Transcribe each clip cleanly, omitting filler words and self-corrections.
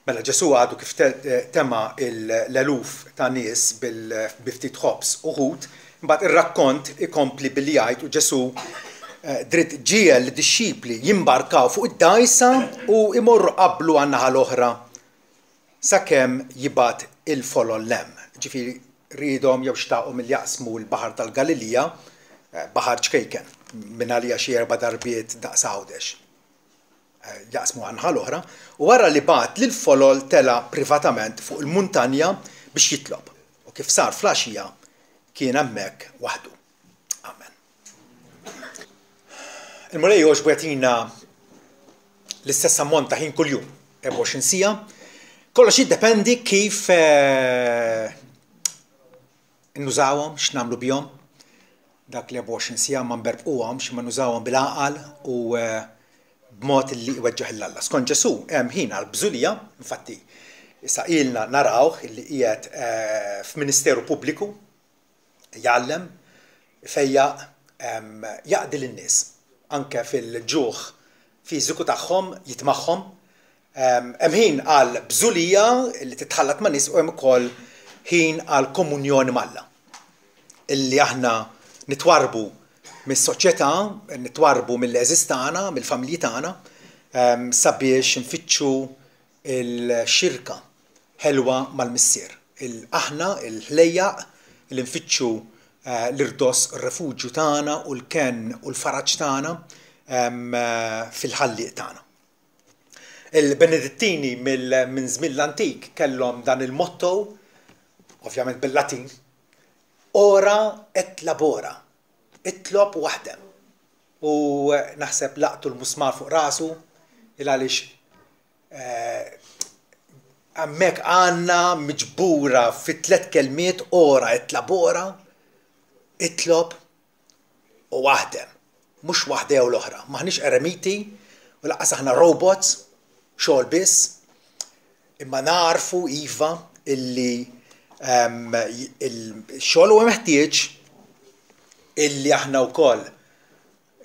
Mela Ġesu għadu kif tema l-eluf ta' nies bil-ftit ħobs u ħut, imbagħad ir-rakkont ikompli billi jgħid u Ġesu dritt ġiel disċipli jimbarkaw fuq id-dgħajsa u imorru qablu għan-naħa l-oħra sakemm jibgħat il-folol lem. Ġifieri rridhom jew xtaqhom milli jaqsmu l-Baħar tal-Galilija, baħar ċkejken, minn għalija xi 4 darbiet daqs Għawdex. Jaqsmu għanħa l-oħra, u wara li bat l-folol tela privatament fuq il-muntanja biex jitlob. U kif sar flaxija kien hemmhekk waħdu. Amen. Il-Mulej Joġbu jagħtina l-istess ammont ta' ħin kuljum, 24 sija. Kollox jiddependi kif nużawhom, x'nagħmlu bihom. Dak li 24 sija ma nberbquhomx, ma nużawhom bil-għaqal u b'mod li iweġġeħ l-Alla. Skont Ġesu hemm ħin għall-bżulija, infatti issa ilna narawh li qiegħed f'Ministeru Pubbliku jgħallem fejjaq jaqdi lin-nies anke fil-ġuħ fiżiku tagħhom jitmagħhom. Hemm ħin għal bżulija li titħallat ma' nies u hemm ukoll ħin għal komunjoni mal-Alla. Illi aħna nitwarbu mis-soċjetà, nitwarbu mill-eżistana, mill-familji tagħna, sabiex nfittxu il-xirka ħelwa mal-missier. Aħna il-ħlejjaq li nfittxu l-irdos ir-refuġju tagħna u l-ken u l-faraġġ tagħna fil-ħalliq tagħna. Il-Benedittini minn żmien l-antik kellhom dan il-motto, ovvjament bil-Latin, ora et labora. Itlob waħdem. U naħseb laqtu l-musmar fuq rasu għaliex hemmhekk għandna miġbura fi 3 kelmiet ora et labora, itlob u waħdem. Mhux waħda jew l-oħra. Maħniex eremiti u laqqas aħna robots, xogħol biss, imma narfu iva illi il-xogħol huwa meħtieġ illi aħna wkoll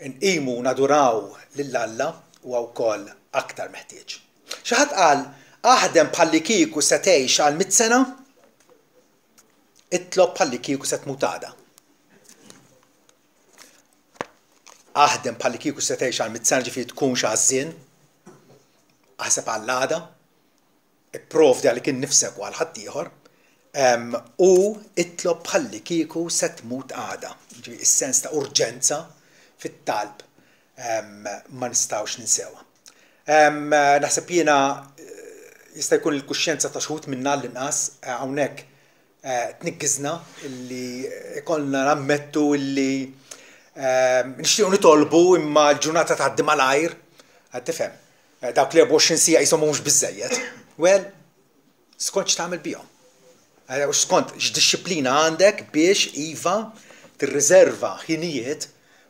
nqimu naduraw lill-Alla huwa wkoll aktar meħtieġ. Xi ħadd qal aħdem bħalli kieku se tgħix għal 100 sena, itlob bħalli kieku se tmut għada. Aħdem bħalli kieku se tgħix għal 100 sena ġifieri tkun xi ħażin, aħseb għall-għada, ipprovdi għalik innifsek u għal ħadd ieħor. U itlob bħalli kieku se tmut għada. Is-sens ta' urġenza fit-talb ma nistgħux ninsewha. Naħseb jiena jista' jkun il-kuxjenza ta' xħut minna l-inqas hawnhekk tniggżna illi ikollna nammettu illi nixtiequ nitolbu imma l-ġurnata tgħaddi malajr. Tifhem, dawk li 24 sija qishom mhumiex biżżejjed. Well, skont x'tagħmel bihom. Skont x'dixxiplina għandek biex iva tirriserva ħinijiet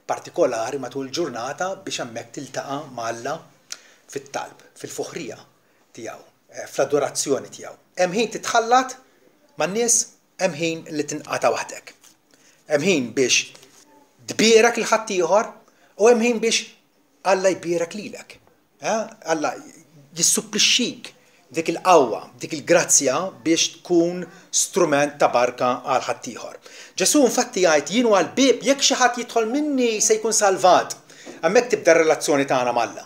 partikolari matul il-ġurnata biex hemmhekk tiltaqa' mal-Alla fit-talb, fil-fuħrija tiegħu, fl-adorazzjoni tiegħu. Hemm ħin titħallat man-nies, hemm ħin li tinqata' waħdek. Hemm ħin biex tbierek il ħadd ieħor u hemm ħin biex Alla jbierek lilek. Alla jissupplixxik dik il-qawwa, dik il-grazzja biex tkun strument ta' barka għal ħadd ieħor. Ġesu infatti jgħid jien huwa l-bieb jekk xi ħadd jidħol minni se jkun salvat. Hemmhekk tibda r-relazzjoni tagħna mal-Alla.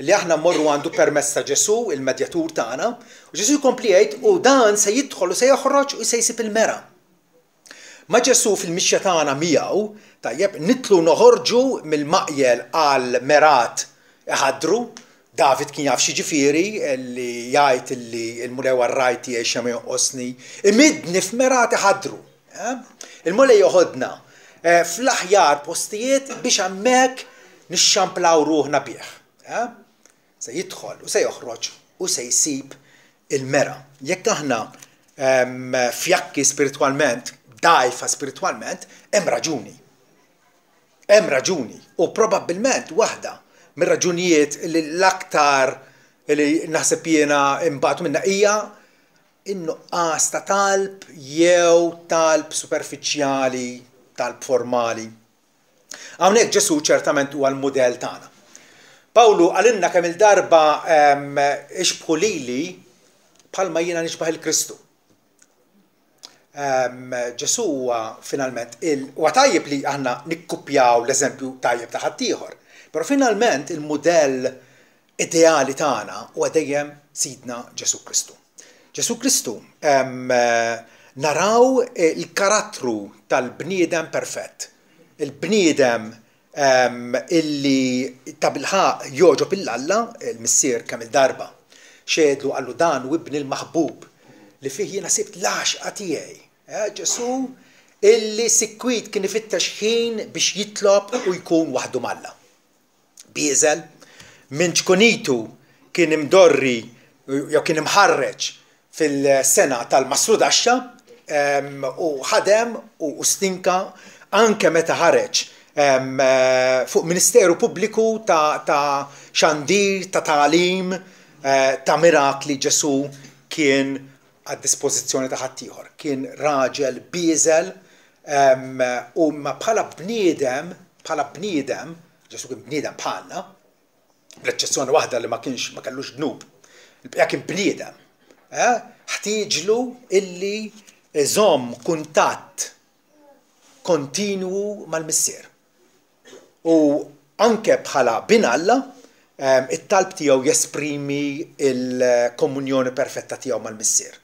Illi aħna mmorru għandu permess ta' Ġesu, il-medjatur tagħna, u Ġesu jkompli jgħid u dan se jidħol u se joħroġ u se jsib il-mera. Ma Ġesu fil-mixja tagħna miegħu, tajjeb nitlu noħorġu mill-maqjel għal merat iħaddru. David kien jaf xi ġifieri li jgħid li l-Mulej warrajt tiegħi xi ma jonqosni, imidni f'merat iħaddru. Il-Mulej joħodna fl-aħjar postijiet biex hemmhekk nixxamplaw ruħna bih. Se jidħol u se joħroġ u se jsib il-mera. Jekk aħna fjakki spiritwalment, dgħajfa spiritwalment, hemm raġuni. Hemm raġuni u probabbilment waħda mir-raġunijiet li l-aktar li naħseb jiena imbagħtu minnha hija in-nuqqas ta' talb jew talb superfiċjali, talb formali. Hawnhekk Ġesu ċertament huwa l-mudell tagħna. Pawlu għalinna kemm il-darba ixbħu lili bħalma jiena nixbaħ il-Kristu. Ġesu huwa finalment huwa tajjeb li aħna nikkupjaw l-eżempju tajjeb ta' ħaddieħor, però finalment il-mudell ideali tagħna huwa dejjem Sidna Ġesu Kristu. Ġesu Kristu naraw il-karattru tal-bniedem perfett. Il-bniedem illi ta' bilħaq joġob il-Alla, il-missier kemm il-darba xedlu għallu dan u ibni l-maħbub li fih jiena sibt l-għaxqa tiegħi. Ġesu illi sikwit kien ifittex ħin biex jitlob u jkun waħdu malla. Bieżel minn ċkunitu kien imdorri jew kien imħarreġ fil-sena tal-Masrudaxxa u ħadem u stinka anke meta ħareġ fuq Ministeru Pubbliku ta' xandir, ta' tagħlim, ta' mirakli. Ġesu kien għad-dispożizzjoni ta' ħaddieħor. Kien raġel bieżel u bħala bniedem, Ġesu kien bniedem bħalna, bl-eċċezzjoni waħda li ma kellux dnub. Il-bqija kien bniedem. Ħtieġlu illi iżomm kuntatt kontinwu mal-missier. U anke bħala bin Alla, it-talb tiegħu jesprimi il-komunjoni perfetta tiegħu mal-missier.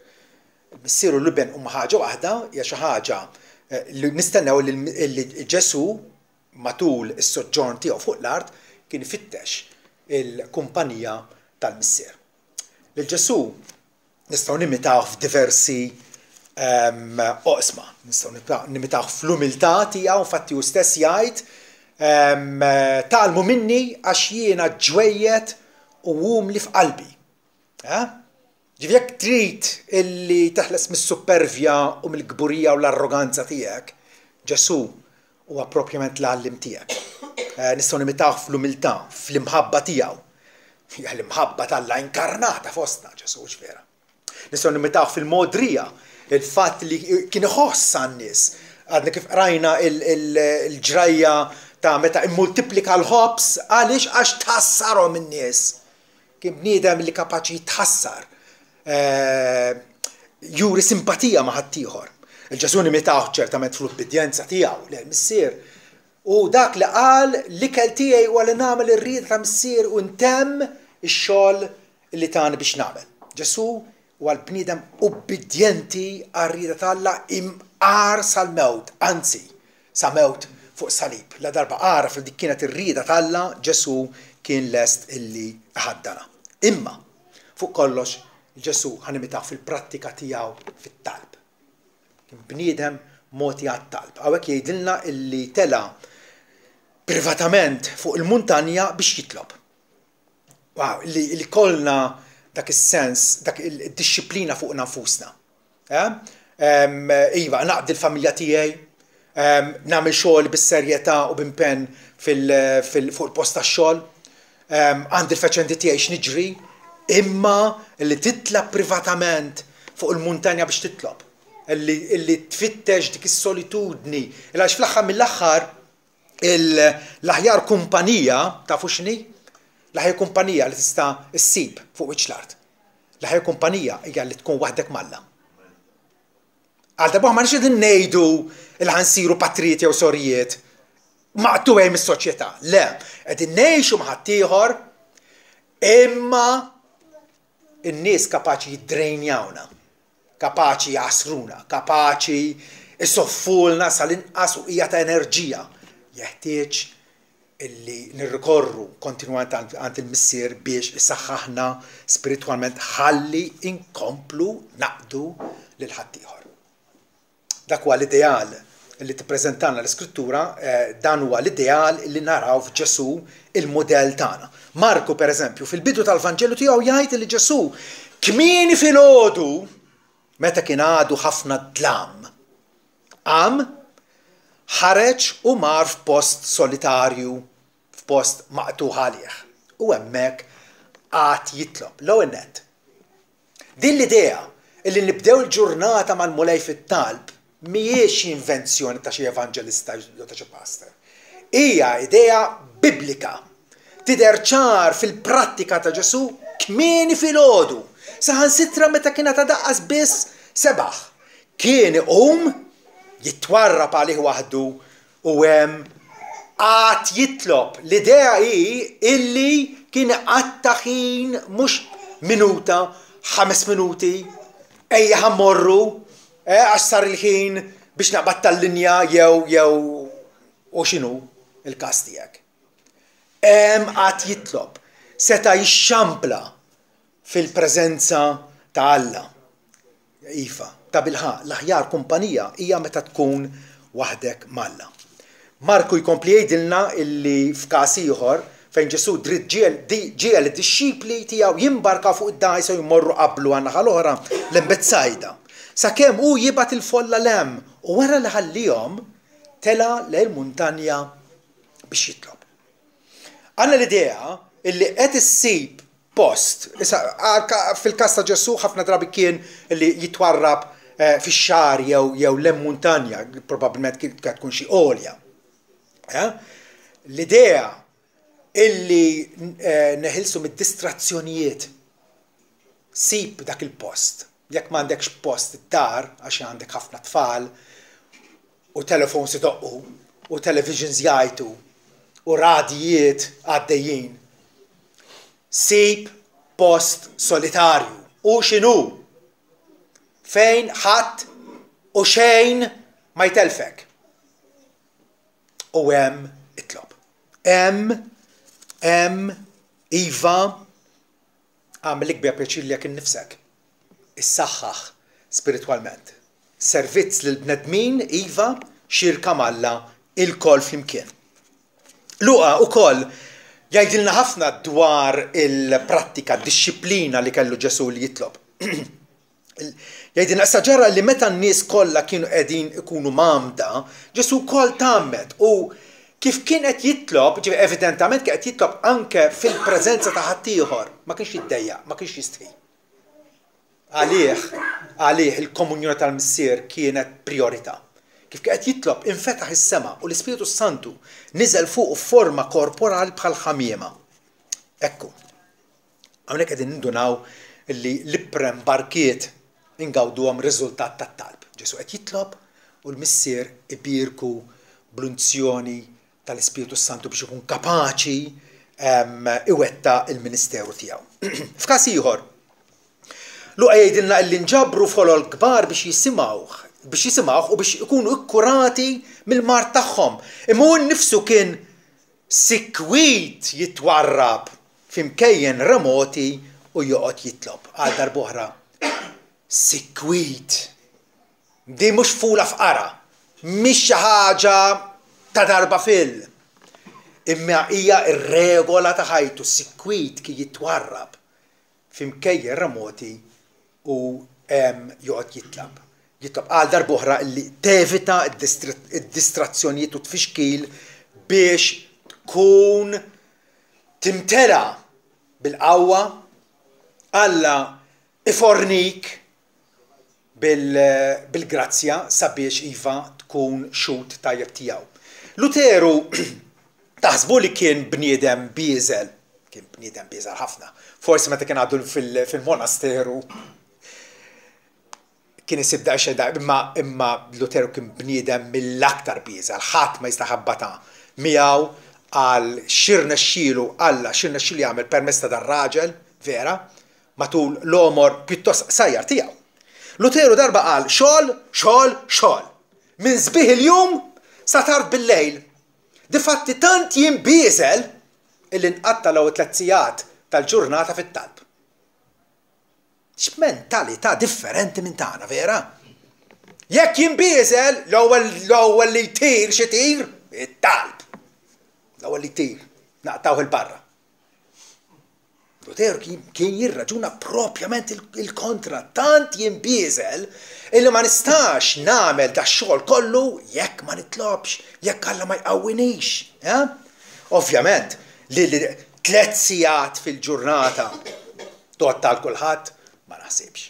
Il-missier u l-luben huma ħaġa waħda, hija xi ħaġa li nistennew li Ġesu matul is-soġġorn tiegħu fuq l-art kien ifittex il-kumpanija tal-missier. Lil Ġesu nistgħu nimitaw f'diversi oqsma, nistgħu nimitaw fl-umiltà tiegħu, infatti hu stess jgħid talmu minni għax jiena ġwejjed u għumli f'qalbi. Ġifieri jekk trid illi teħles mis-supervja u mill-gburija u l-arroganza tiegħek, Ġesu huwa proprjament l-għallim tiegħek. Nistgħu nimitaw fl-umiltà, fl-imħabba tiegħu. Hija l-imħabba tal-Alla inkarnata fostna Ġesu ġvera. Nistgħu nimitaw fil-modrija, il-fatt li kien iħoss għan-nies. Għadna kif rajna il-ġrajja ta' meta immultiplika l-ħobs għaliex għax tħassarhom in-nies. Kien bniedem li kapaċi jitħassar. Juri simpatija ma' ħaddieħor. Il-Ġesu nimitaw ċertament fl-ubbidjenza tiegħu lill-missier. U dak li qal l-ikel tiegħi huwa li nagħmel ir-rieda ta' missier u ntemm ix-xogħol li tani biex nagħmel. Ġesu huwa l-bniedem ubbidjenti għar-rieda tal-Alla imqar sal-mewt, anzi sa mewt fuq salib. La darba għara fil dik kienet ir-rieda tal-Alla, Ġesu kien lest illi ħaddana. Imma fuq kollox Ġesu ħanimitaw fil-prattika tiegħu fit-talb. Kien bniedem moti għat-talb. Hawnhekk jgħidilna illi tela privatament fuq il-muntanja biex jitlob. Wow, li kollna dak is-sens, dak id-disciplina fuq nafusna. Iva, naqdi l-familja tiegħi, nagħmel xogħol bis-serjetà u b'impenn fuq il-post tax-xogħol, għandi l-faċenti tiegħi x'niġri, imma li titla privatament fuq il-muntanja biex titlob. Illi tfittex dik is-solitudni. Għax fl-aħħar mill-aħħar l-aħjar kumpanija tafu x'inhi? L-aħjar kumpanija li tista' ssib fuq wiċċ l-art. L-aħjar kumpanija hija li tkun waħdek malla. Għal darba ma nix qegħdin ngħidu li ħansiru patrioti jew sorijiet maqtuwej mis-soċjetà. Le, qegħdin ngħixu ma' ħaddieħor imma in-nies kapaċi jiddrejnjawna, kapaċi jasruna, kapaċi isoffulna sal-inqas u hija ta' enerġija. Jeħtieġ illi nirrikorru kontinwament għand il-missier biex isaħħaħna spiritwalment ħalli inkomplu naqdu lil ħaddieħor. Dak huwa l-ideal li tippreżentana l-Iskrittura, dan huwa l-ideal li naraw f'Ġesu il-modell tagħna. Marku pereżempju fil-bidu tal-Vanġelu tiegħu jgħid li Ġesu kmieni filgħodu meta kien għadu ħafna dlam ħareġ u mar f'post solitarju, f'post maqtuħ għalih. U hemmhekk għad jitlob l-ewwel nett. Din l-idea li nibdew il-ġurnata mal-mulej fit-talb mhijiex invenzjoni ta' xi evanġelista jew ta' xi pastor. Hija idea biblika. Tidher ċar fil-prattika ta' Ġesu kmieni filgħodu. saħansitra meta kienet tadaqqas biss sebaħ. Kien iqum jitwarrab għalih waħdu u għat jitlob. L-idea hi illi kien għatta ħin mhux minuta, 5 minuti, ejja ħammorru, għax sar il-ħin biex naqbad tal-linja jew u xinu il-każ tiegħek. Għat jitlob. Seta jixxampla fil-preżenza ta' Alla. Iva, ta' bilħaq, l-aħjar kumpanija hija meta tkun waħdek malla. Marku jkompli jgħidilna illi f'każ ieħor fejn Ġesu dritt ġiel id-disċipli tiegħu jimbarka fuq id-dajsa u jmorru qablu għan-naħa l-oħra l-Betzajda. Sakemm hu jibgħat il-folla lem u wara li ħallihom tela lejn muntanja biex jitlob. Għandna l-idea illi qed issib post, fil-każ ta' Ġesu ħafna drabi kien li jitwarrab fix-xar jew lem muntanja, probabbilment kien tkun xi għolja. L-idea illi neħilsu mid-distrazzjonijiet sib dak il-post. Jekk m'għandekx post id-dar għax għandek ħafna tfal u telefons idoqqu u televisions jgħidu u radijiet għaddejjin. Sib post solitarju u x'inhu fejn ħadd u xejn ma jtelfek. U itlob. Iva, għamlik bija pjaċir li jekk innifsek. Issaħħaħ spiritualment. Servizz lil bnedmin, iva, xirka malla il-koll flimkien. Luqa ukoll jgħidilna ħafna dwar il-prattika, d-disciplina li kellu Ġesu li jitlob. Jgħidilna issa ġara li meta n-nies kollha kienu qegħdin ikunu mamda, Ġesu wkoll tagħmel u kif kien qed jitlob, evidentament kien qed jitlob anke fil-preżenza ta' ħadd ieħor, ma kienx jiddejjaq, ma kienx jistħi. Għalih il-komunjoni tal-missier kienet priorità. Kif qed jitlob infetaħ is-sema u l-Ispiritu Santu niżel fuq forma korporali bħal ħamiema. Ekku. Hawnhekk qegħdin nindunaw li l-iprem barkiet ingawduhom riżultat tat-talb. Ġesu qed jitlob u l-missier ibirku bl-unzjoni tal-Ispiritu Santu biex ikun kapaċi iwetta il-ministeru tiegħu. F'każ ieħor, Luqa jgħidilna li nġabru folol kbar biex jisimgħuh u biex ikunu ikkurati mill-mart tagħhom. Imma hu nnifsu kien sikwit jitwarrab f'imkejjen remoti u joqgħod jitlob. Għal darb'oħra sikwit. Di mhux fula f'qara, mhix xi ħaġa ta' darba fil. Imma hija r-regola ta' ħajtu, sikwit ki jitwarrab f'imkejjen remoti u joqgħod jitlob. Jitlob għal darb'oħra li tevita id-distrazzjonijiet u tfixkil biex tkun timtela bil-qawwa Alla ifornik bil-grazzja sabiex iva tkun xut tajjeb tiegħu. Luteru taħsbu li kien bniedem bieżel, ħafna. Forsi meta kien għadu fil-monasteru kien isib daqsxejn imma Luteru kien bniedem mill-aktar bieżel, ħadd ma jistaħabbata miegħu għal xirnexxielu Alla xirnexxielu jagħmel permezz ta' dar-raġel vera matul l-omor pjuttost sajjar tiegħu. Luteru darba qal xogħol. Minn sbieħ il-jum sa tard bil-lejl. Difatti tant jinbieżel illi nqatta l-ewwel 3 sigħat tal-ġurnata fit-talb. X'mentalità differenti minn tagħna, vera? Jekk jinbieżel l-ewwel li jtir xi tir, it-talb. L-ewwel li jtir, naqtaw il-barra. Luteru kien jirraġuna propjament il-kontra, tant jinbieżel illi ma nistax nagħmel dax-xogħol kollu jekk ma nitlobx, jekk Alla ma jqawwinix. Ovvjament, li 3 sigħat fil-ġurnata toqgħod tal kulħadd ma naħsibx.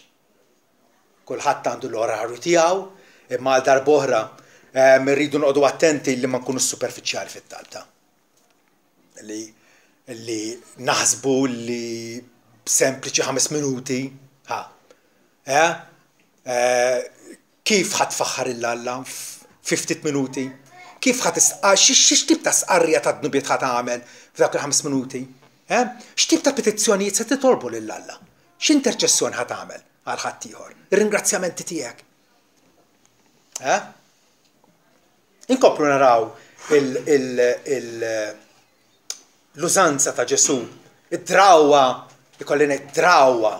Kulħadd għandu l-orarju tiegħu, imma għal darb'oħra rridu noqogħdu attenti li ma nkunux superfiċjali fit-talb. Li naħsbu li sempliċi 5 minuti Kif ħatfaħħar il-Alla fi ftit minuti? Kif x'tip ta' sqarrija ta' dnubiet ħat tagħmel f'dak il-5 minuti? X'tip ta' petizzjonijiet se titolbu lill-Alla? X'interċessjoni ħat tagħmel għal ħadd ieħor? Ir-ringrazzjamenti tiegħek. Inkomplu naraw l-użanza ta' Ġesu, id-drawwa, ikolli ngħid drawwa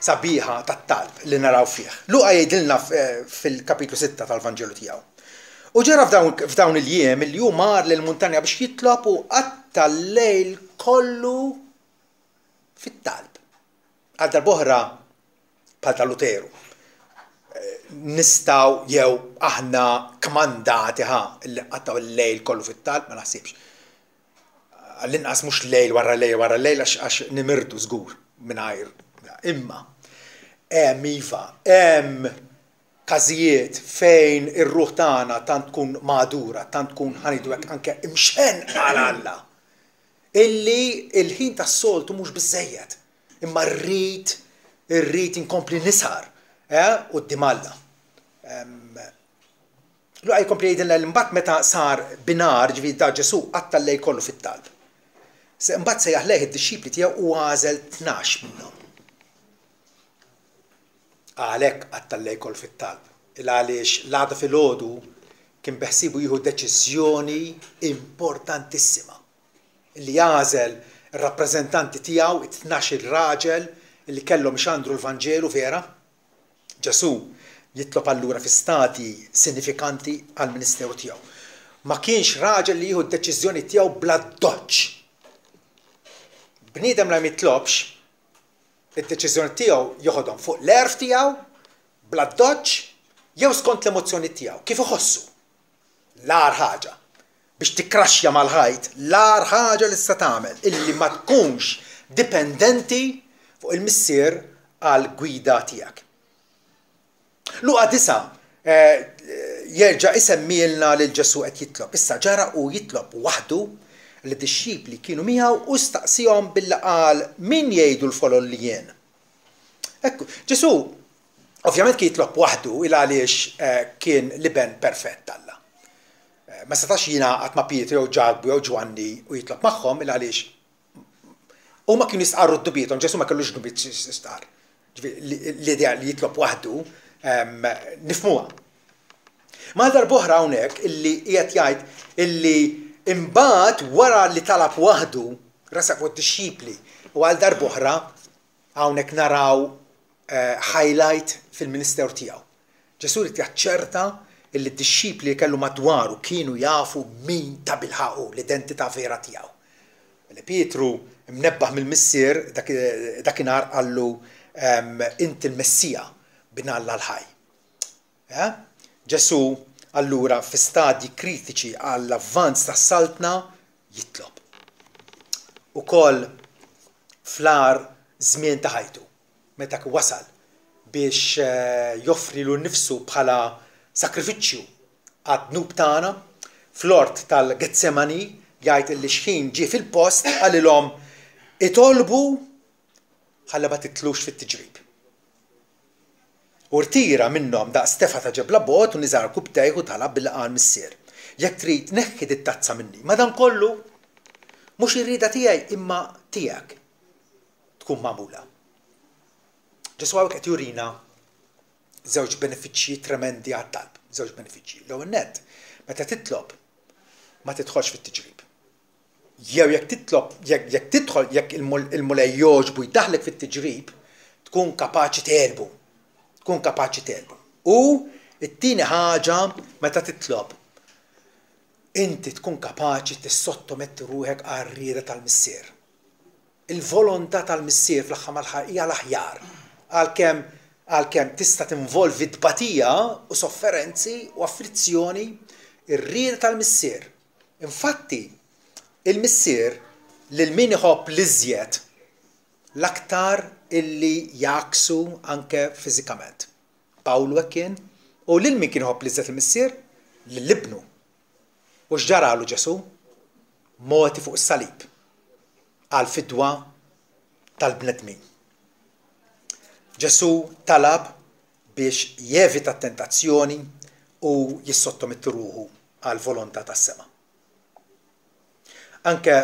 sabiħa tat-talb li naraw fih. Luqa jgħidilna fil-kapitlu 6 tal-Vanġelu tiegħu. U ġara f'dawn il-jiem il-ju mar lill-muntanja biex jitlob u qatta l-lejl kollu fit-talb. Għal darb'oħra bħal tal-Luteru. Nistaw jew aħna kmandati illi qattaw il-lejl kollu fit-talb ma naħsibx. Għall-inqas mhux lejl wara lejl għax nimirdu żgur mingħajr. Imma hemm każijiet fejn ir-ruħ tagħna tant tkun magħdura, tant tkun ħanidu hekk anke imxen għal Alla. Illi il-ħin tas-soltu mhux biżżejjed, imma rrid inkompli nisar quddiem Alla. Luqa jkompli jgħidilna l-imbagħad meta sar binar ġifieri da Ġesu qatta l-lejl kollu fit-talb. Imbagħad sejjaħ lejh id-dixxipli tiegħu u għażel 12 minnhom. Għalhekk qatta l-lejl kollu fit-talb. Għaliex l-għada filgħodu kien beħsibu jieħu deċiżjoni importantissima. Li għażel ir-rappreżentanti tiegħu it-12 raġel li kellhom xandru l-Vanġelu vera. Ġesu jitlob allura fi stati sinifikanti għall-ministeru tiegħu. Ma kienx raġel li jieħu d-deċiżjoni tiegħu bla doċċ. Bniedem la jitlobx id-deċiżjoni tiegħu joħodhom fuq l-erf tiegħu bla doċċ jew skont l-emozzjoni tiegħu kif iħossu. L-ar ħaġa biex tikkraxxa mal-ħajt, l-ar ħaġa li tista' tagħmel illi ma tkunx dipendenti fuq il-missier għal gwida tiegħek. Luqa 9 jerġa' isemmilna lil Ġesu qed jitlob. Issa ġara u jitlob waħdu li d-dixxipli kienu miegħu u staqsihom billi qal min jgħidu l-folol li jien. Ekku, Ġesu ovvjament kien jitlob waħdu il għaliex kien liben perfett Alla. Ma setax jingħaqad ma' Pietru jew Ġakbu jew Ġwanni u jitlob magħhom il għaliex huma kienu jistqarru d-dubietom, Ġesu ma kellux dubiet jistqar. L-idea li jitlob waħdu nifmuha. Ma darb'oħra hawnhekk illi qiegħed jgħid illi imbagħad wara li talab waħdu rasaq fuq id-dixxipli u għal darb'oħra hawnhekk naraw highlight fil-ministeru tiegħu. Ġesu rid jaċċerta illi d-dixxipli kellu madwaru kienu jafu min ta' bilħaqu l-identità vera tiegħu. Pietru mnebbaħ mill-missier dakinhar qallu inti l-Messija binalla l-ħaj. Ġesu allura fi stadji kritiċi għall-avvanz tas-saltna jitlob. Ukoll fl-ar żmien ta' ħajtu, meta wasal biex joffri lu nnifsu bħala sakrifiċċju għad-dnub tagħna, fl-ort tal-Getsemani jgħid li xħin ġie fil-post għalilhom itolbu ħalla ma titlux fit-tiġrib. U rtira minnhom daq stefa ta' ġebla bot u niżar kubtejh u talab billi qal missier. Jekk trid neħħi dit-tazza minni. Madankollu mhux ir-rieda tiegħi imma tiegħek tkun magħmula. Ġesu hawnhekk qed jurina żewġ benefiċċji tremendi għat-talb, żewġ benefiċċji. L-ewwel nett, meta titlob ma tidħolx fit-tiġrib. Jew jekk titlob, jekk tidħol jekk il-mulej jogħġbu jdaħlek fit-tiġrib, tkun kapaċi telbu. Tkun kapaċi telbu. U t-tieni ħaġa meta titlob, inti tkun kapaċi tissottometti ruħek għar-rieda tal-missier. Il-volontà tal-missier fl-aħħar mal-ħar hija l-aħjar. Għalkemm tista' tinvolvi dbatija u sofferenzi u afflizzjoni ir-rieda tal-missier. Infatti, il-missier lil min iħobb l-iżjed l-aktar illi jaksu anke fiżikament. Pawlu hekk kien u lil min kien iħobb l-iżjed il-missier lill-ibnu. U x'ġaralu Ġesu? Moti fuq is-salib għal fidwa tal-bnedmin. Ġesu talab biex jevita t-tentazzjoni u jissottometti ruħu għal volontà tas-sema. Anke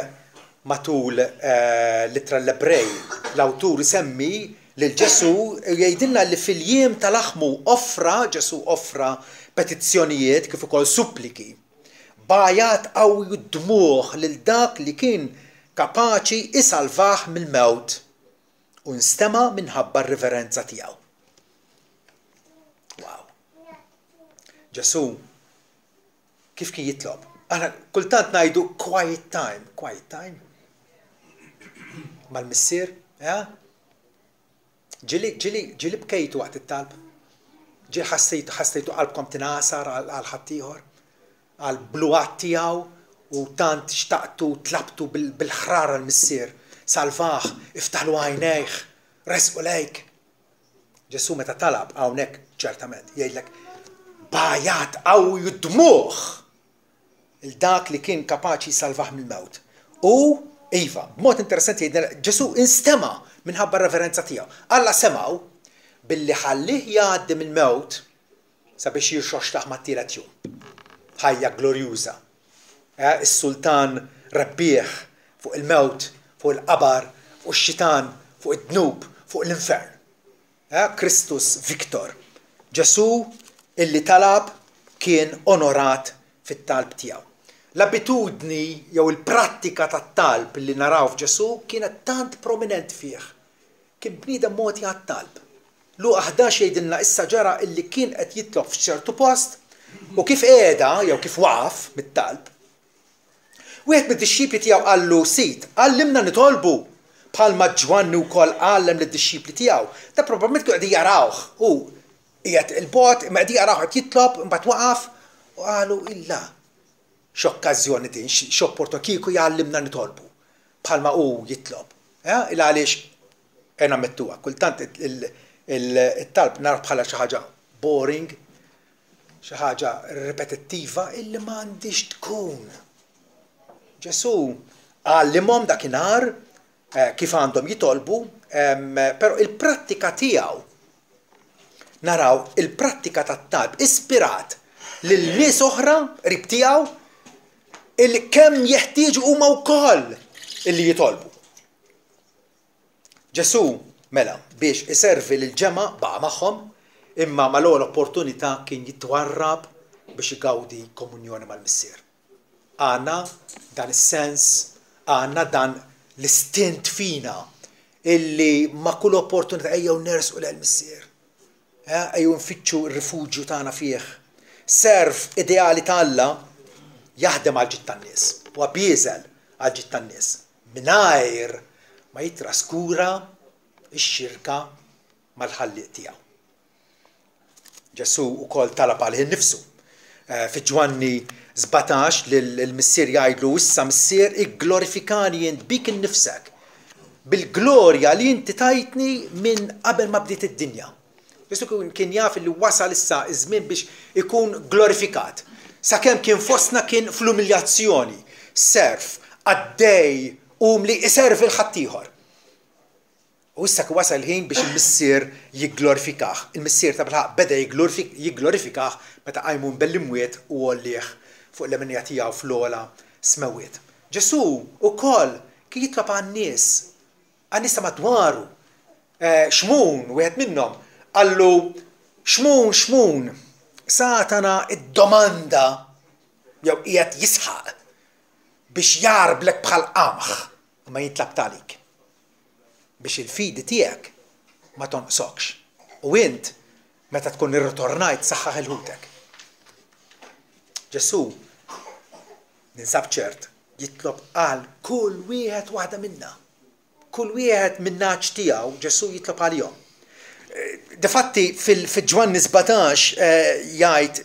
matul l-ittra l-Ebrej l-awtur semmi lil Ġesu jgħidilna li fil-jiem tal-aħmu Ġesu offra petizzjonijiet kif ukoll suppliki. Bajat qawwi d-dmuħ lil dak li kien kapaċi isalvah mill-mewt u nstema minħabba r-riverenza tiegħu. Wow. Ġesu kif kien jitlob? Aħna kultant ngħidu quiet time. Mal-missier, ġili bkejtu waqt it-talb. Ġili ħassejtu qalbkom tinasar għal ħaddieħor, għal bluqat tiegħu u tant xtaqtu tlabtu bil-ħrara l-missier. Salvaħ, iftaħlu għajnejh, resqu lejk. Ġesu meta talab hawnhekk ċertament jgħidlek bajat qawwi d-dmuħ il-dak li kien kapaċi salvaħ mill-mewt. U iva, b'mod interessanti jgħidlek Ġesu instema minħabba r-reverenza tiegħu. Alla semaw billi ħallih jgħaddi mill-mewt sabiex jirxoxtaħ mat-tielet jum. Ħajja glorjuża. Is-sultan rebbieħ fuq il-mewt, fuq il-qabar, fuq ix-xitan, fuq id-dnub, fuq l-infern. Kristus Viktor. Ġesu illi talab kien onorat fit-talb tiegħu. L-abitudni jew il-prattika tat-talb li naraw f'Ġesu kienet tant prominenti fih. Kien bniedem moti għat-talb. Luqa 11 jgħidilna issa ġara illi kien qed jitlob f'ċertu post u kif qiegħda jew kif waqaf mit-talb. Wieħed mid-dixxipli tiegħu qallu sit, għallimna nitolbu bħalma Ġwanni wkoll għallem lid-dixxipli tiegħu. Da probabbilment kienu qegħdin jarawh u qiegħed il-bogħod imma qegħdin jarawh qed jitlob imbagħad waqaf u qalu illa x'okkażjoni din, x'opportunità kieku jgħallimna nitolbu bħalma hu jitlob. Il għaliex għena mettuha, kultant il-talb nara bħala xi ħaġa boring, xi ħaġa ripetittiva illi m'għandix tkun. Ġesu għallimhom dakinhar kif għandhom jitolbu, però il-prattika tiegħu naraw il-prattika tat-talb ispirat lil nies oħra qrib tiegħu illi kemm jeħtieġu huma wkoll illi jitolbu. Ġesu mela biex iservi lil ġema baqa' magħhom imma mal-ewwel opportunità kien jitwarrab biex igawdi komunjoni mal-missier. Għandna dan is-sens, għandna dan l-istint fina illi ma' kull opportunità ejjew nersqu l-missier. Ejjew nfittxu r-rifuġju tagħna fih. Serv ideali ta' Alla jaħdem għal ġid tan-nies u għabieżel għal ġid tan-nies mingħajr ma jitraskura x-xirka mal-ħalliq tiegħu. Ġesu wkoll talab għalih innifsu. Fi Ġwanni 17 l-missier jgħidlu issa missier igglorifikani jint bik innifsek bil-glorja li inti tajtni minn qabel ma bdiet id-dinja. Ġesu kien jaf li wasal issa iż-żmien biex ikun glorifikat. Sakemm kien fostna kien fl-umiljazzjoni, serv, għaddej li iservi l-ħaddieħor. U issa wasal il-ħin biex il-missier jigglorifikah. Il-missier tabħaq beda jigglorifikah meta qajmu bell-imwiet u għollieħ fuq l-emenija tiegħu fl-ola smewiet. Ġesu wkoll kien jitlob għan-nies ta' madwaru. Xmun, wieħed minnhom qallu xmun, Satana id-domanda jew qiegħed jisħaq biex jarblek bħal qamħ ma jitlab talik. Biex il-fidi tiegħek ma tonqsokx. U int meta tkun irritornajt saħħaħ il-ħutek. Ġesu ninsab ċert jitlob għal kull wieħed waħda minna. Kull wieħed min-naċ tiegħu Ġesu jitlob għalihom. Difatti fil-Ġwanni 17 jgħid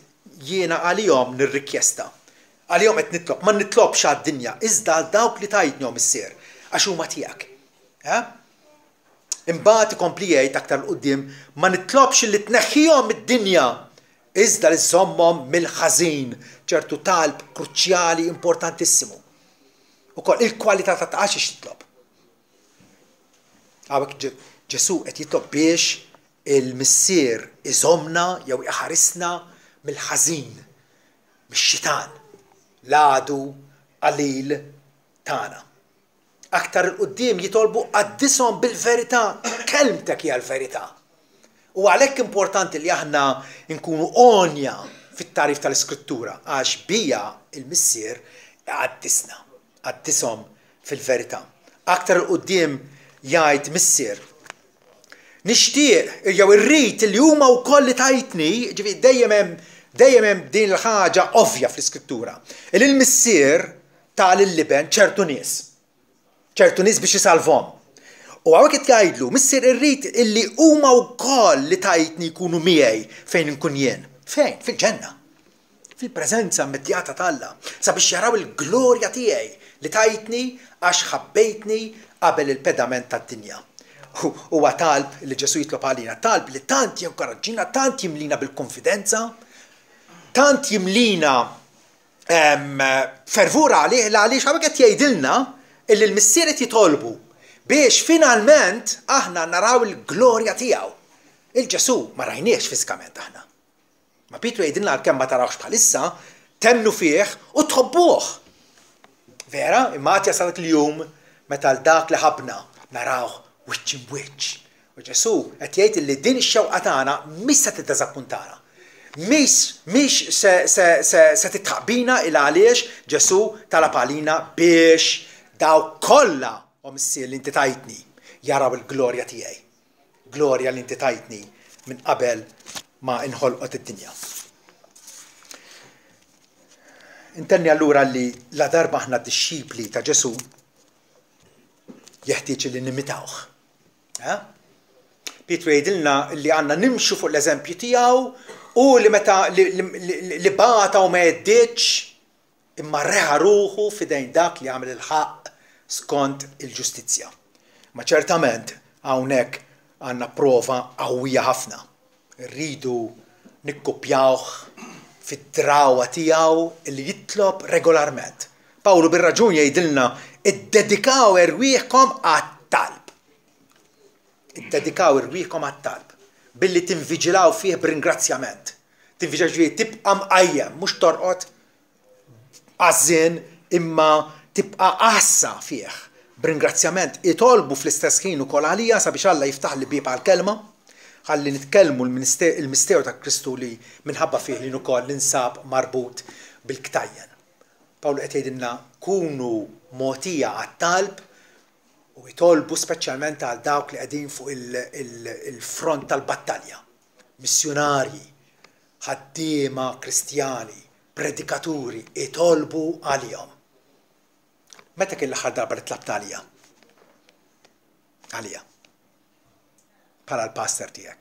jiena għalihom nirrikjesta. Għalihom qed nitlob, ma nitlobx għad-dinja, iżda għal dawk li tajtnihom is-ser għax huma tiegħek. Imbagħad ikompli jgħid aktar l-qudiem ma nitlobx li tneħħihom id-dinja iżda li żommhom mill-ħażin ċertu talb kruċjali importantissimu. Ukoll il-kwalità ta' taqax ix titlob. Hawnhekk Ġesu qed jitlob biex il-missier iżomna jew iħarisna mill-ħażin, mix-xitan, l-għadu qalil tagħna. Aktar il-qudiem jitolbu qaddishom bil-verità, kelmtek hija l-verità. U għalhekk importanti li aħna nkunu onja fit-tarif tal-Iskrittura għax bija il-missier qaddishom fil-verità. Aktar il-qudiem jgħid missier nixtieq jew irrid li huma wkoll li tajtni, ġifieri dejjem hemm din il-ħaġa ovvja fl-Iskrittura. Il-missier tal-liben ċertu nies biex isalvhom. U hawnhekk qed jgħidlu, missier irrid illi huma wkoll li tajtni jkunu miegħi fejn inkun jien. Fejn? Fil-ġenna. Fil-preżenza immedjata t'Alla, sabiex jaraw il-glorja tiegħi li tajtni għax ħabbejtni qabel il-pedament tad-dinja. Huwa talb li Ġesu jitlob għalina, talb li tant jinkoraġġina, tant jimlina bil-konfidenza, tant jimlina fervura għaliex hawnhekk qed jgħidilna illi l-missier qed jitolbu biex finalment aħna naraw il-glorja tiegħu. Il-Ġesu ma rajniex fiżikament aħna. Ma Pietru jgħidilna għalkemm ma tarawx bħalissa, temnu fih u tħobbuh. Vera, imma għad jasal il-jum meta l-dak li ħabna narawh wiċċ imwiċċ. U Ġesu qed jgħid li din ix-xewqa tagħna mhix se tiddeżappuntana. Mhix se titħabbina il għaliex Ġesu talab għalina biex daw kollha missier li inti tajtni jaraw il-glorja tiegħi. Glorja li inti tajtni minn qabel ma inħolqot id-dinja. Intenni allura li la darba aħna d-disċipli ta' Ġesu jeħtieġ li nimitawh. Pietru jgħidilna li għandna nimxu fuq l-eżempju tiegħu u li meta li bata u ma jeddiċ imma reħa ruħu fidejn dak li għamel il-ħaq skont il-ġustizzja. Ma ċertament hawnhekk għandna prova qawwija ħafna. Rridu nikkupjawh fid-drawwa tiegħu li jitlob regolarment. Pawlu bir-raġun jgħidilna iddedikaw irwieħkom għat-talb. Iddedikaw irwieħkom għat-talb billi tinviġilaw fih b'ringrazzjament. Tinviġilaw tibqa' mqajjem, mhux torqod għażien imma tibqa' qassa fih b'ringrazzjament. Itolbu fl-istess ħin ukoll għalija sabiex Alla jiftaħ li bieb għall-kelma ħalli nitkellmu il-misteru ta' Kristu li minħabba fih li ukoll ninsab marbut bil-ktajjen. Pawlu qed jgħidilna kunu mogħtija għat-talb u jitolbu speċjalment għal dawk li qegħdin fuq il-front tal-battalja. Missjonarji, ħaddiema Kristjani, predikaturi, jitolbu għalihom. Meta kien l-aħħar darba li tlabt għalija? Għalija. Bħala l-pastor tiegħek.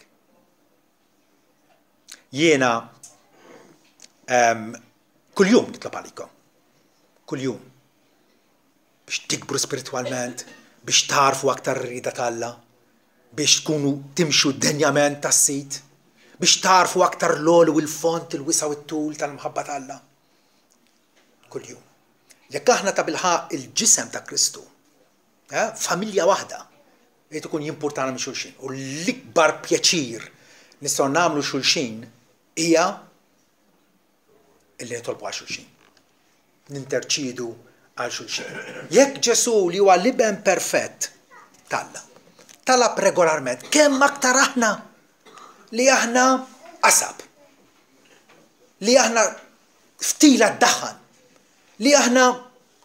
Jiena kuljum nitlob għalikom. Kuljum. Biex tikbru spiritualment, biex tarfu aktar rida tal-Alla, biex tkunu timxu denjament tas-sit, biex tarfu aktar l-olu il-font, il-wisa u t-tul tal-mħabba tal-Alla. Kuljum. Jekk aħna ta' bilħaq il-ġisem ta' Kristu, familja waħda, jgħid ikun jimpurtana minn xulxin. U l-ikbar pjaċir nistgħu nagħmlu xulxin hija illi nitolbu għal xulxin. Ninterċidu għal xulxin. Jekk Ġesu li huwa liben perfett talab regolarment, kemm aktar aħna li aħna qasab, li aħna ftila d-daħħan, li aħna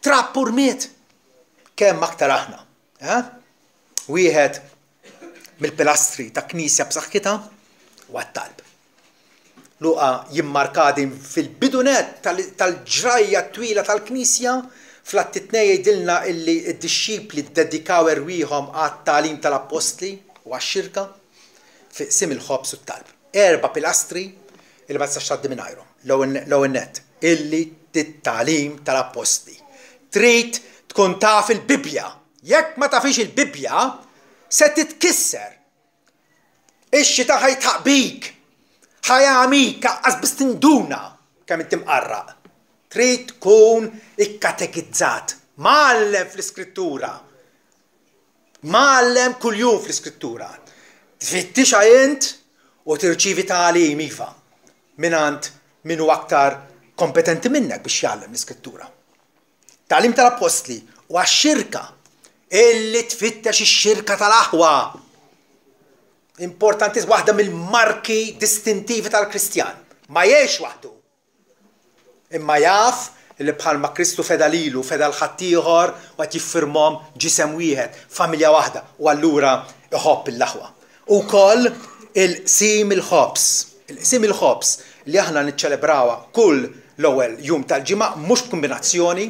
trappu rmiet, kemm aktar aħna. Wieħed mill-pilastri ta' knisja b'saħħitha huwa t-talb. Luqa jimmarkadi fil-bidunet tal-ġrajja twila tal-knisja fl-Atti 2 jgħidilna illi d-disċipli ddedikaw irwieħhom għat-tagħlim tal-apostli u għax-xirka fi qsim il-ħobs u t-talb. 4 pilastri illi ma tistax tgħaddi mingħajrhom. L-ewwel nett illi t-tagħlim tal-apostli. Trid tkun taf il-Bibja. Jekk ma tafix il-Bibja se titkisser. Ix-xita ħajtaqbik. ħajamik kaqqas biss tinduna kemm inti mqarraq. Trid tkun ikkatekizzat, mgħallem fl-Iskrittura. Mgħallem kuljum fl-Iskrittura. tfittixha int u tirċievi tagħlim iva mingħand min huwa aktar kompetenti minnek biex jgħallem l-Iskrittura. Tagħlim tal-Apostli huwa x-xirka illi tfittex ix-xirka tal-aħwa. Importanti waħda mill-marki distintivi tal-Kristjan. Ma jgħix waħdu. Imma jaf li bħalma Kristu feda lilu, feda l-ħaddieħor u qed jiffirmhom ġisem wieħed, familja waħda u allura iħobb il-aħwa. Ukoll il-qsim il-ħobs. Il-qsim il-ħobs li aħna niċċelebrawha kull l-ewwel jum tal-ġimgħa mhux b'kombinazzjoni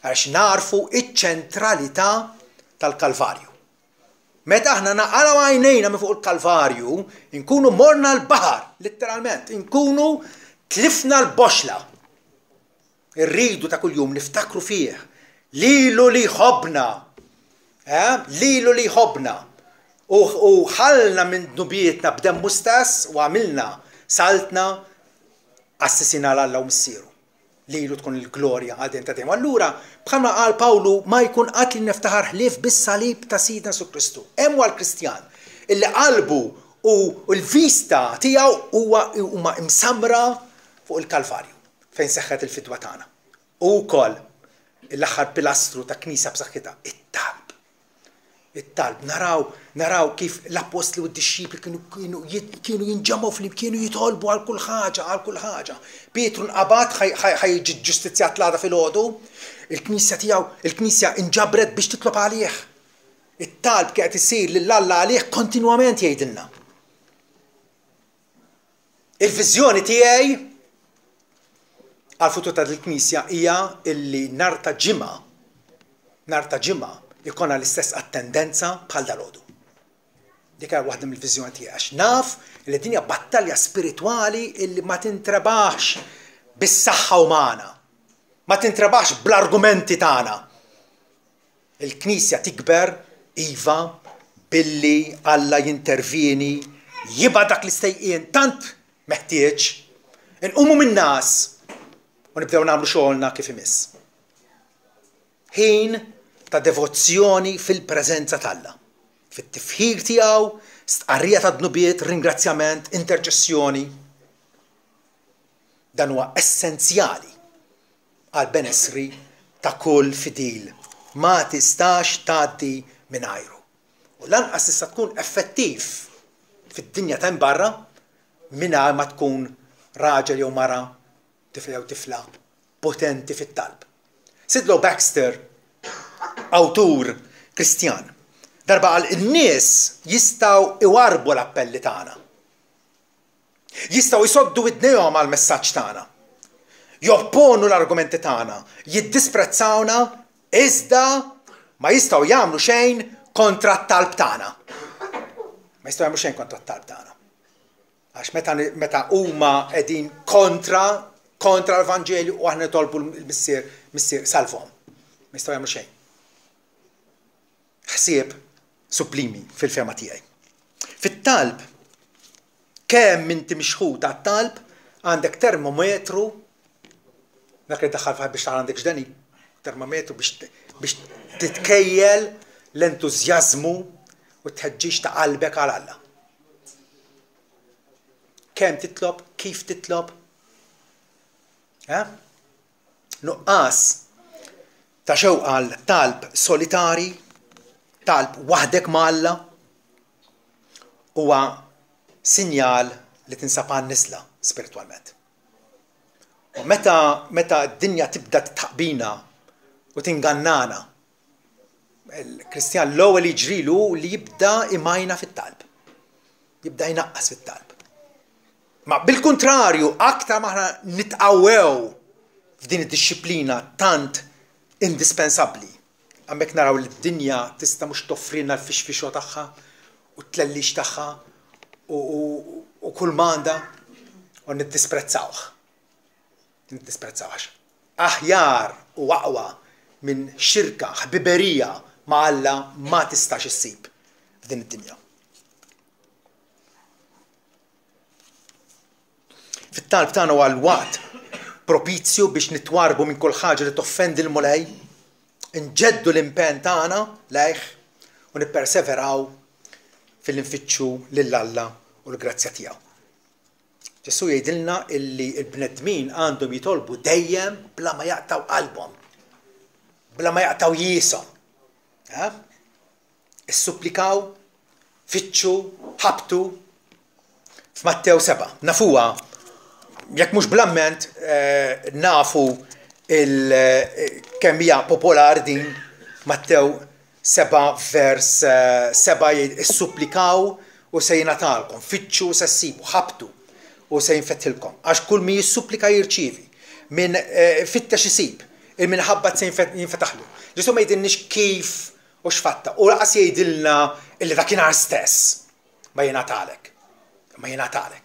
għax narfu iċ-ċentralità tal-Kalvarju. Meta aħna naqgħu għajnejna minn fuq il-Kalvarju, inkunu morna l-baħar, litteralment, inkunu tlifna l-boxla. Irridu ta' kuljum niftakru fih. Lilu li ħobna. Lilu li ħobna. U ħalna minn dubietna b'demmu stess u għamilna saltna assasina l-Alla u missieru. Lilu tkun il-glorja għadin ta' dejjem. Allura, bħalma qal Pawlu ma jkun qatt li niftaħar ħlief bis-salib ta' Sidna Su Kristu. Hemm l-Kristjan illi qalbu u l-vista tiegħu huma imsamra fuq il-Kalvarju fejn seħħet il-fidwa tagħna. U wkoll l-aħħar pilastru ta' Knisja b'saħħitha, it-talb. It-talb, naraw kif l-apostli u d-dixxipli kienu jinġamgħu kienu jitolbu għal kull ħaġa. Pietru nqabad ħajġi ġustizzjat l-għada fil-għodu, il-Knisja inġabret biex titlob għalih. It-talb kien qed isir lill-Alla għalih kontinwament jgħidilna. Il-viżjoni tiegħi għal-futur tal-Knisja hija illi nar ta' ġimgħa ikonna l-istess attendenza bħal dal-għodu. Dik hija waħda mill-viżjoni tiegħi għax naf li din hija battalja spiritwali illi ma tintrebaħx bis-saħħa umana, ma tintrebaħx bl-argumenti tagħna. Il-Knisja tikber iva billi Alla jintervjeni jibgħat dak l-istejqien tant meħtieġ inqumu min-nas u nibdew nagħmlu xogħolna kif imiss. Ħin ta' devozzjoni fil-preżenza tal-Alla. Fit-tifħir tiegħu, stqarrija ta' dnubiet, ringrazzjament, interċessjoni. Dan huwa essenzjali għal benessri ta' kull fidil. Ma tistax tgħaddi mingħajru. U lanqas tista' tkun effettiv fid-dinja ta' barra mingħajr ma tkun raġel jew mara tifla jew tifla potenti fit-talb. Sidlow Baxter, awtur Kristjan, darba qal in-nies jistgħu iwarbu l-appelli tagħna. Jistgħu jsoddu widnejhom għall-messaġġ tagħna. Jopponu l-argumenti tagħna, jiddisprezzawna iżda ma jistgħu jagħmlu xejn kontra t-talb tagħna. Ma jistgħu jagħmlu xejn kontra t-talb tagħna. Għax meta huma qegħdin kontra l-Evanġelju u aħna nitolbu l-missier salvhom. Ma jistgħu jagħmlu xejn. Ħsieb sublimi fil-fema tiegħi. Fit-talb, kemm inti mixħud għat-talb, għandek termometru, dak li daħħal biex tara għandek x'dani, termometru biex titkejjel l-entużjażmu u tħeġġix ta' qalbek għal Alla. Kemm titlob, kif titlob? Nuqqas ta' xewqa għal talb solitari, talb waħdek ma' Alla, huwa sinjal li tinsab għan-niżla spiritualment. U meta d-dinja tibda titħaqbina u tingannana, il-Kristjan l-ewwel jiġrilu li jibda imajna fit-talb. Jibda jnaqqas fit-talb. Ma bil-kontrarju, aktar maħna nitqawwew f'din id-disciplina tant indispensabbli. Għamek naraw li d-dinja tista' mhux toffrina l-fixfixo tagħha u t-tlellix tagħha u kull manda u niddisprezzawh. Niddisprezzawx. Aħjar u aqwa minn xirka ħbiberija ma' Alla ma tistax issib f'din id-dinja. Fit-talb tagħna huwa l-waqt propizju biex nitwarbu minn kull ħaġa li toffendi l-mulej, nġeddu l-impenn tagħna lejh u nipperseveraw fil-infittxu lill-Alla u l-grazzja tiegħu. Ġesu jgħidilna illi l-bnedmin għandhom jitolbu dejjem bla ma jaqtaw qalbhom, bla ma jaqtaw jieshom. Issupplikaw, fittxu, ħabtu f'Mattew 7. Nafuha, jekk mhux blamment nafu kemm hija popolari din Mattew 7 vers 7 issupplikaw u se jingħatalkom, fittxu se ssibu, ħabtu u se jinfettilkom. Għax kull min jissupplika jirċievi, min fittex isib, il-min ħabbat se jinfetaħlu. Ġesu ma jgħidilniex kif u x'fatta, u laqas jgħidilna illi dakinhar stess ma jingħatalek. Ma jingħatalek.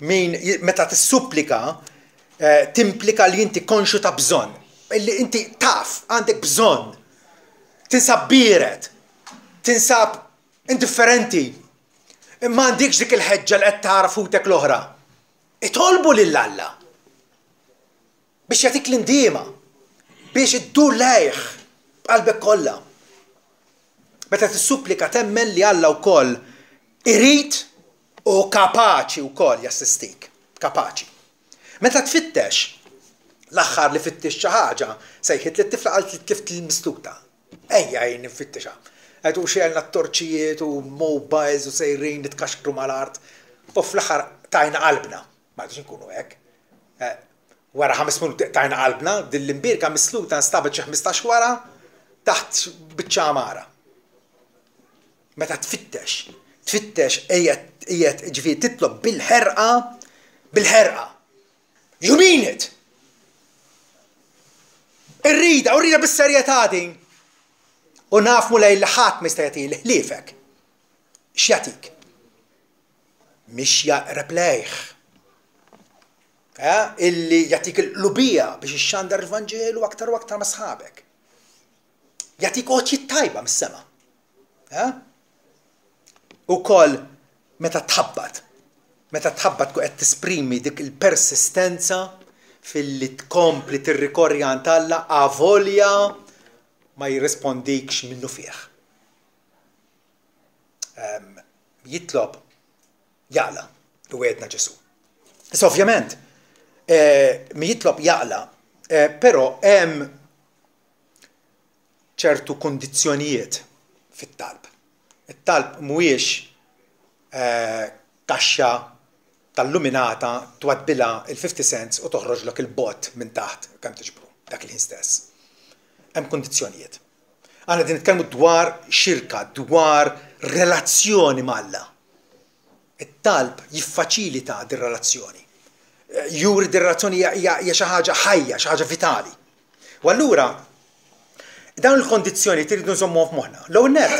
Min meta tissupplika timplika li inti konxu ta' bżonn, illi inti taf għandek bżonn, tinsab bieret, tinsab indifferenti, imma għandikx dik il-ħeġġa li qed tara futek l-oħra. Itolbu lill-Alla biex jagħtik l-indiema, biex iddur lejh b'qalbek kollha. Meta tissupplika temmen li Alla wkoll irid u kapaċi wkoll jassistik, kapaċi. Meta tfittex, l-aħħar li fittex xi ħaġa sejħet li t-tifla qalt li tlift il-mistuta. Ejja jien nfittexa. Għedu xelna t-torċijiet u mobiles u sejrin nitkaxkru mal-art. U fl-aħħar tajna qalbna. Ma għadux nkunu hekk. Wara 5 minuti tajna qalbna, dill-imbirka misluta nstabet xi 15 wara taħt biċċa amara. Meta tfittex qiegħed ġifieri titlob bil-ħerqa. You mean it! Irrida bis-serjetà din. U nafmu lejn li ħadd ma jista' jagħti l-ħliefek. X'jagħtik? Mhix jaqreb lejh. Illi jagħtik il-qlubija biex ixxandar l-Vanġelu aktar u aktar ma' sħabek. Jagħtik għoċċiet tajba mis-sema. Ukoll meta tħabbat ku qed tisprimi dik il-persistenza fil-li tkompli tirrikorri għand Alla avolja ma jirrispondikx minnu fih. Jitlob jaqla u għedna Ġesu. Issa ovvjament mi jitlob jaqla, però hemm ċertu kondizzjonijiet fit-talb. It-talb mhuwiex kaxxa tal-luminata twadbila il-50 cents u toħroġlok il-bot minn taħt kemm tiġbru dak il-ħin stess. Hemm kundizzjonijiet. Għandna din nitkellmu dwar xirka, dwar relazzjoni mal-Alla. It-talb jiffaċilita din relazzjoni. Juri din relazzjoni hija xi ħaġa ħajja, xi ħaġa vitali. U allura dawn il-kondizzjoni tridu nżommuhom f'moħħna. L-ewwel nett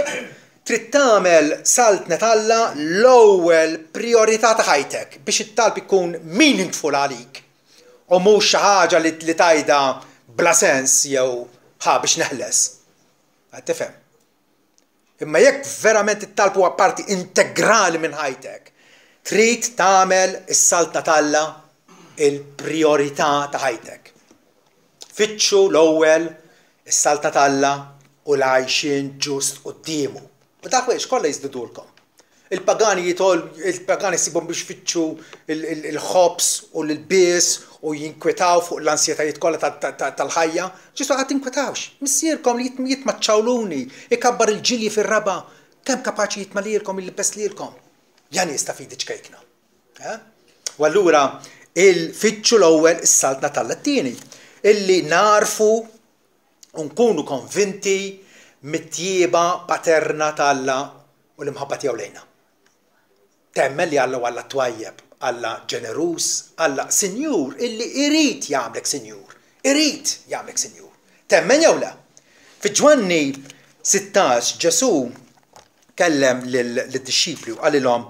trid tagħmel saltnet Alla l-ewwel priorità ta' ħajtek biex it-talb ikun meaningful għalik u mhux xi ħaġa li tajda bla sens jew biex neħles. Tifhem? Imma jekk verament it-talb huwa parti integrali minn ħajtek, trid tagħmel is-saltna Alla il-priorità ta' ħajtek. Fittxu l-ewwel is-saltna Alla u l-għajxin ġust qudiemu. U dak wex kollha jiżdidulkom. Il-pagani sibhom biex fittxu il-ħobs u l-bies u jinkwetaw fuq l-ansjetajiet kollha tal-ħajja. Ġisu qatt tinkwetawx. Missierkom li jitmaċċawluni, ikabbar il-ġilji fir-raba, kemm kapaċi jitmalilkom il-libes lilkom. Jan jistafidi ċkejkna. U allura il-fittxu l-ewwel is-saltna tal-Lattini illi narfu u nkunu konvinti mit-tjieba paterna ta' Alla u l-imħabba tiegħu lejna. Temmen li Alla Alla twajjeb, Alla ġenerus, Alla Sinjur illi irid jagħmlek Sinjur. Irid jagħmlek Sinjur. Temmen jew le? Fi Ġwanni 16 Ġesu kellem lid-dixxipli u qalilhom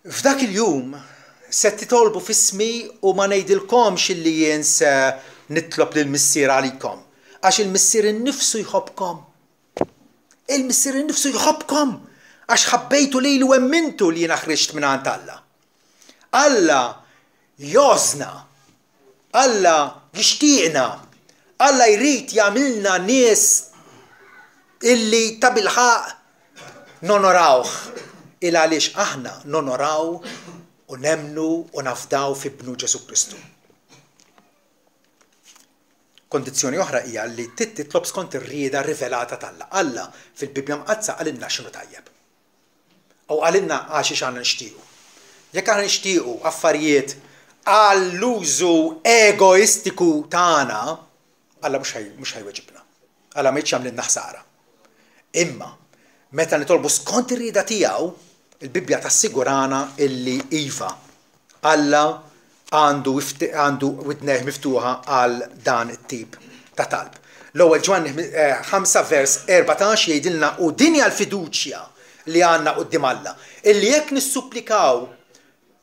f'dak il-jum se titolbu f'ismi u ma ngħidilkomx illi jien se nitlob lill-Missier għalikom. Għax il-Missier innifsu jħobbkom. Il-Missier innifsu jħobbkom. Għax ħabbejtu lilu u emmintu li jiena ħriġt minn għand Alla. Alla jozna. Alla jixtieqna. Alla jrid jagħmilna nies illi ta' bilħaq nonorawh il għaliex aħna nonoraw u nemnu u nafdaw fi bnu Ġesu Kristu. Kondizzjoni oħra hija li titlob skont ir-rieda rivelata tal-Alla. Alla fil-Bibja Mqazza għalinna x'inhu tajjeb. U għalinna għax għandna nixtiequ. Jekk aħna nixtiequ affarijiet għall-użu egoistiku tagħna, Alla mhux ħajweġibna. Alla ma jagħmlilna ħsara. Imma meta nitolbu skont ir-rieda tiegħu, il-Bibja tassigurana illi iva Alla għandu widneħ miftuħa għal dan it-tip ta' talb. L-ewwel Ġwanni 5 vers 14 jgħidilna u dinja l-fiduċja li għandna quddiem Alla, illi jekk nissupplikaw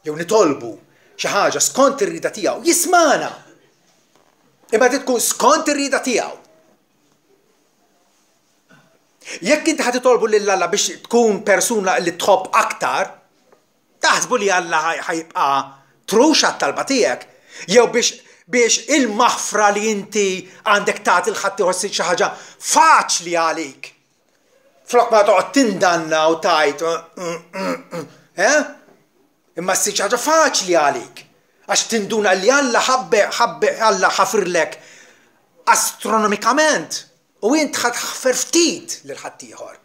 jew nitolbu xi ħaġa skont ir-rieda tiegħu jismana. Imma tkun skont ir-rieda tiegħu. Jekk inti ħad titolbu lil Alla biex tkun persuna li tħobb aktar, taħsbu li Alla ħajibqa' trux għat-talba tiegħek, jew biex il-maħfra li inti għandek tagħti l-ħadd ieħor xi ħaġa faċli għalik. Flok ma toqgħod tindanna u tajt, imma ssir xi ħaġa faċli għalik. Għax tinduna li Alla Alla ħafirlek astronomikament u int ħadd ħaffer ftit lil ħadd ieħor.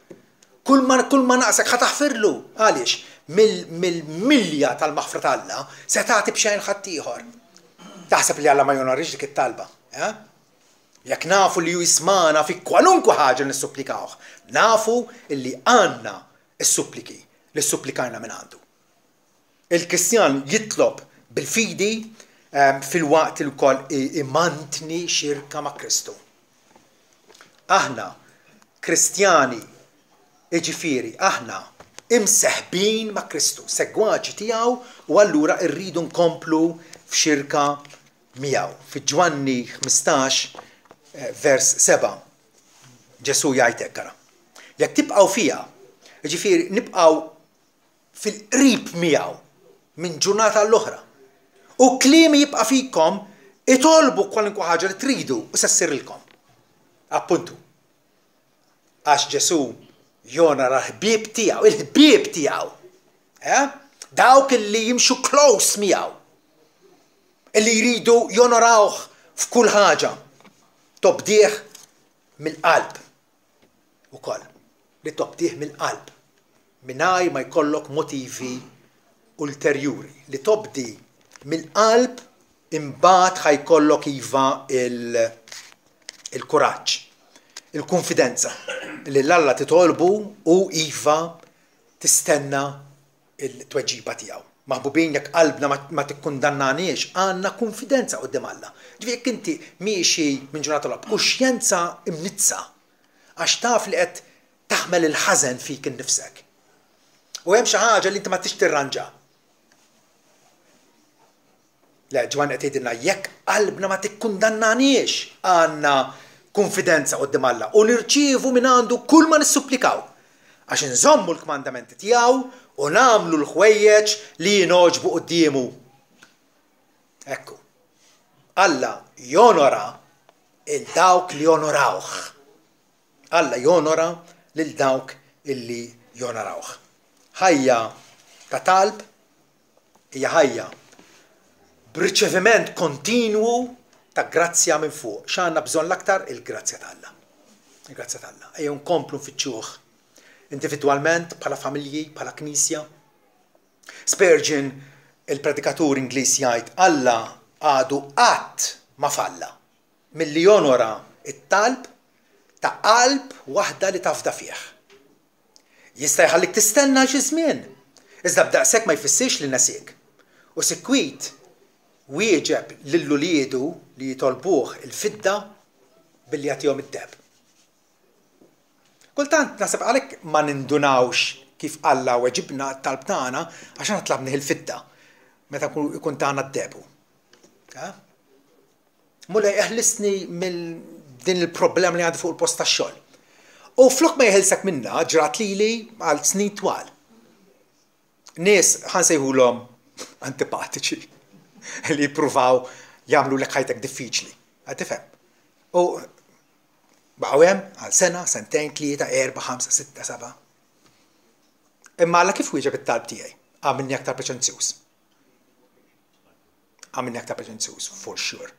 Kull ma naqsek ħadd taħfirlu. Għaliex? Mill-milja tal-maħfra tal-Alla se tagħti b'xejn ħadd ieħor. Taħseb li Alla ma jonorix dik it-talba. Jekk nafu li hu jismana fi kwalunkwe ħaġa nissupplikawh, nafu li għandna s-suppliki li supplikajna minn għandu. Il-Kristjan jitlob bil-fidi fil-waqt li wkoll imantni xirka ma' Kristu. Aħna Kristjani, jiġifieri aħna imseħbin ma' Kristu, segwaċi tiegħu u allura rridu nkomplu f'xirka miegħu. Fi-Ġwanni 15 vers 7 Ġesu jgħid hekk ara. Jekk tibqgħu fiha, jiġifieri nibqgħu fil-qrib miegħu minn ġurnata l-oħra. U kliemi jibqa' fikom itolbu kwalunkwe ħaġa li tridu u se ssirlkom. Appuntu. Għax Ġesu jonara l-ħbieb tiegħu, il-ħbieb tiegħu. Dawk illi jimxu close miegħu. Illi jridu jonorawh f'kull ħaġa. Tobdih mill-qalb. Ukoll. Li tobdih mill-qalb. Mingħajr ma jkollok motivi ulterjuri. Li tobdi mill-qalb imbagħad ħajkollok iva il-kuraġġ. Il-konfidenza li l-Alla titolbu u iva tistenna il-tweġiba tiegħu. Maħbubin jekk qalbna ma tikkundannanix, għandna konfidenza quddiem Alla. Ġifieri jekk inti miexi minn ġurnata l-ob, kuxjenza imnizza għax taf li qed taħmel il-ħażen fik innifsek. U hemm xi ħaġa li inti ma tix tirranġa. Le, Ġwan qed jgħidilna jekk qalbna ma tikkundannanix għandna konfidenza quddiem Alla u nirċievu minn għandu kull ma nissupplikaw għax inżommu l-kmandamenti tiegħu u nagħmlu l-ħwejjeġ li jinoġbu quddiemu. Ekku. Alla jonora il-dawk li jonorawh. Alla jonora lil dawk illi jonorawh. Ħajja ta' talb hija ħajja b'riċeviment kontinwu ta' grazzja minn fuq. X'għandna bżonn l-aktar? Il-grazzja t'Alla. Il-grazzja t'Alla. Ejjew nkomplu nfittxuh individwalment, bħala familji, bħala knisja. Spurgeon, il-predikatur Ingliż jgħid Alla għadu qatt ma falla milli jonora it-talb ta' qalb waħda li tafda fih. Jista' jħallik tistenna xi żmien, iżda b'daqshekk ma jfissirx li nasik. U sikwit wieġeb lill-uliedu li jitolbuh il-fidda billi jagħtihom id-deb. Kultant nasib għalhekk ma nindunawx kif Alla weġibna t-talb tagħna għax aħna tlabni il-fidda meta jkun tagħna d-debu. Mulla jeħlisni mill din il-problem li għandi fuq il-post tax-xogħol. U flok ma jeħilsek minnha ġrat lili għal snin twal. Nies ħansejħulhom antipatiċi li jippruvaw jagħmlu lek ħajtek diffiċli. Għad tifhem. U baqgħu hemm għal sena, sentejn, 3, 4, 5, 6, 7. Imma Alla kif wieġeb it-talb tiegħi? Għamilni aktar preċenzjuż. Għamilni aktar preċenzjuż, for sure.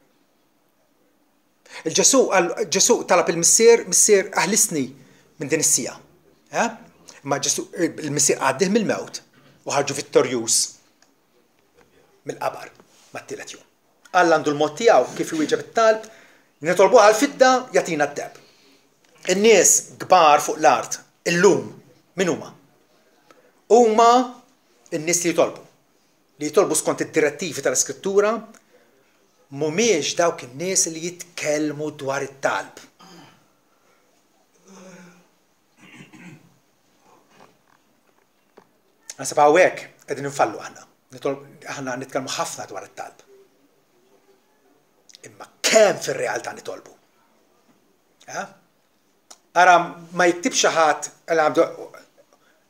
Ġesu talab il-missier aħlisni minn din is-sija. Imma il-missier għaddih mill-mewt u ħarġu vittorjuż mill-qabar mat-tielet jum. Alla għandu l-mod tiegħu kif iwieġeb it-talb, nitolbu għal-fidda jagħtina d-deb. In-nies kbar fuq l-art illum min huma? Huma n-nies li jitolbu skont id-direttivi tal-Iskrittura mhumiex dawk in-nies li jitkellmu dwar it-talb. Naħseb hawnhekk qegħdin infallu aħna. Aħna nitkellmu ħafna dwar it-talb. Imma kemm fir-realtà nitolbu? Ara ma jiktibx xi ħadd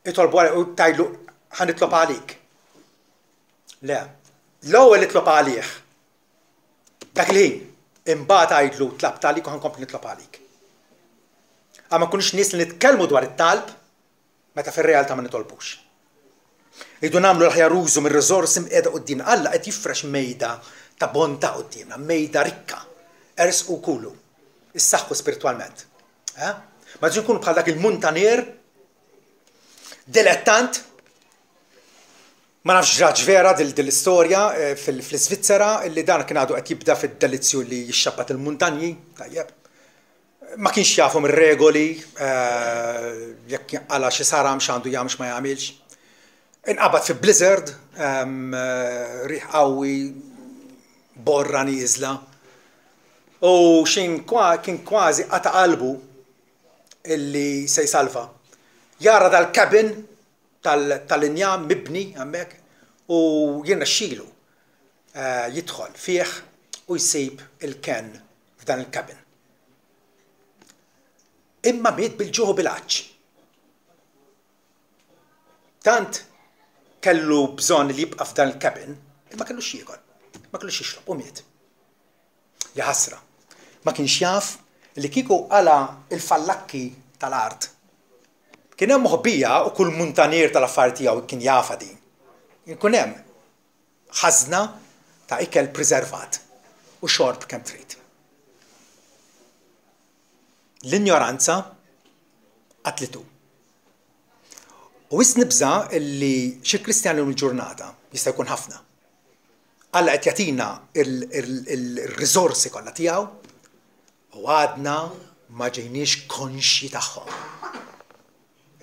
itolbu u tajlu ħanitlob għalik. Le, l-ewwel itlob għalih. Dak il-ħin, imbagħad għajdlu tlabt għalik u ħankompli nitlob għalik. Għal ma nkunux nies li nitkellmu dwar it-talb meta fir-realtà ma nitolbux. Idu nagħmlu l-aħjar użu mir-riżorsi qiegħda qudiemna. Alla qed jifrex mejda ta' bontà qudiemna, mejda rikka. Ers u kulu. Issaħħu spiritwalment. Ma ġin nkunu bħal dak il-muntanier dilettant. Ma nafx ġraġ vera dil-istorja fl-Svizzera illi dan kien għadu qed jibda fid-delizzju li jixxabbat il-muntanji. Tajjeb. Ma kienx jafu mir-regoli jekk għala xi saram x'għandu jagħmel ma jagħmilx. Inqabad fi blizzard, riħ qawwi, borra nieżla. U kien kważi qata' qalbu illi se jsalva. Jara dal-cabin tal-injam mibni hemmhekk u jirnexxielu jidħol fih u jsib il-ken f'dan il-cabin. Imma miet bil-ġuħ u bil-għaġġ. Tant kellu bżonn li jibqa' f'dan il-cabin, imma kellux jiekol, ma kellux jixrob u miet. Ja ħasra, ma kienx jaf li kieku għala il-fallakki tal-art. Kien hemm moħbija u kull muntanier tal-affarijiet tiegħu kien jafa din. Kien hemm ħażna ta' ikel preservat u xorb kemm trid. L-ignoranza qatlitu. U wis nibża li xi Kristjani l-ġurnata jista' jkun ħafna. Alla qed jagħtina il-riżorsi kollha tiegħu u għadna ma ġejniex konxji tagħhom.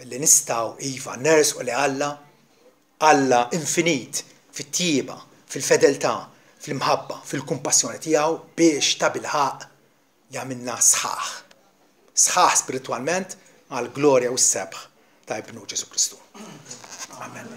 Illi nistgħu iva nersqu li Alla infinit fit-tjieba, fil-fedeltà, fil-mħabba, fil-kumpassjoni tiegħu biex ta' bilħaq jagħmilna sħaħ. Sħaħ spiritwalment għall glorja u s-sebħ ta' Ibnu Ġesu Kristu. Amen.